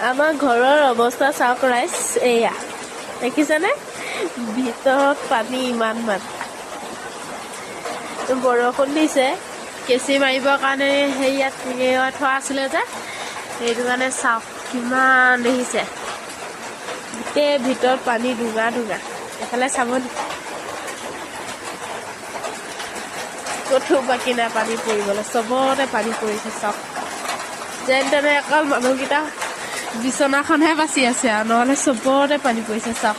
আমাৰ ঘৰৰ অৱস্থা চাওক ৰাইজ, এয়া দেখিছেনে? ভিতৰত পানী ইমানমান। বৰষুণ দিছে, কেঁচি মাৰিবৰ কাৰণে সেই ইয়াত থোৱা আছিলে যে, সেইটো কাৰণে চাওক কিমান দেখিছে, গোটেই ভিতৰত পানী ডুঙা ডুঙা। এফালে চাব ক'তো বাকী নাই পানী পৰিবলৈ, চবতে পানী পৰিছে চাওক। যেন তেনে অকল মানুহকেইটা বিচনাখনহে বাচি আছে আৰু, নহ'লে চবতে পানী পৰিছে চাওক।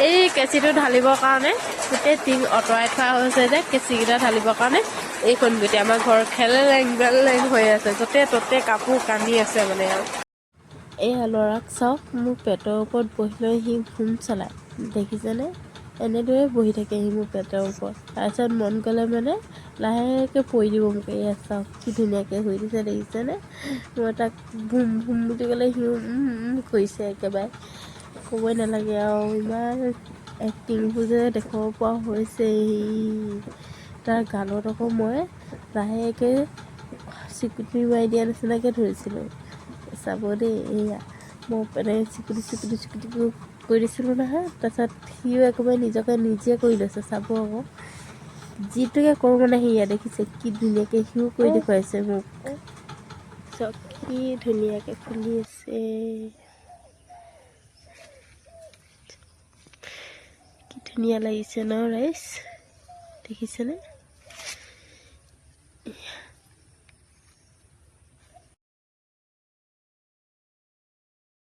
এই কেঁচিটো ঢালিবৰ কাৰণে গোটেই টিং আঁতৰাই থোৱা হৈছে যে, কেঁচিকেইটা ঢালিবৰ কাৰণে এইখন গোটেই আমাৰ ঘৰ খেলেলেং বেলেং হৈ আছে, য'তে ত'তে কাপোৰ কানি আছে মানে আৰু। এইয়া ল'ৰাক চাওক, মোৰ পেটৰ ওপৰত বহি লৈ সি ফোন চলায়, দেখিছেনে? এনেদৰে বহি থাকে সি মোৰ পেটৰ ওপৰত, তাৰপিছত মন গ'লে মানে লাহেকৈ পৰি দিব মোক। এয়া চাওক কি ধুনীয়াকৈ শুই দিছে, দেখিছেনে? মই তাক ভুম ভুম বুলি ক'লে সি কৰিছে একেবাৰে, ক'বই নালাগে আৰু। ইমান এক্টিংবোৰ যে দেখাব পৰা হৈছে সি, তাৰ গালত আকৌ মই লাহেকৈ চিকুটি মাৰি দিয়া নিচিনাকৈ ধৰিছিলোঁ। চাব দেই, এয়া মই এনেকৈ চিকুটি কৰি দিছিলোঁ নহয়, তাৰপিছত সিও একেবাৰে নিজকে নিজে কৰি লৈছে, চাব আকৌ। যিটোকে কৰোঁ মানে সেয়া দেখিছে কি ধুনীয়াকৈ সিও কৰি দেখুৱাইছে মোক। চব কি ধুনীয়াকৈ ফুলি আছে, কি ধুনীয়া লাগিছে ন ৰাইজ, দেখিছেনে?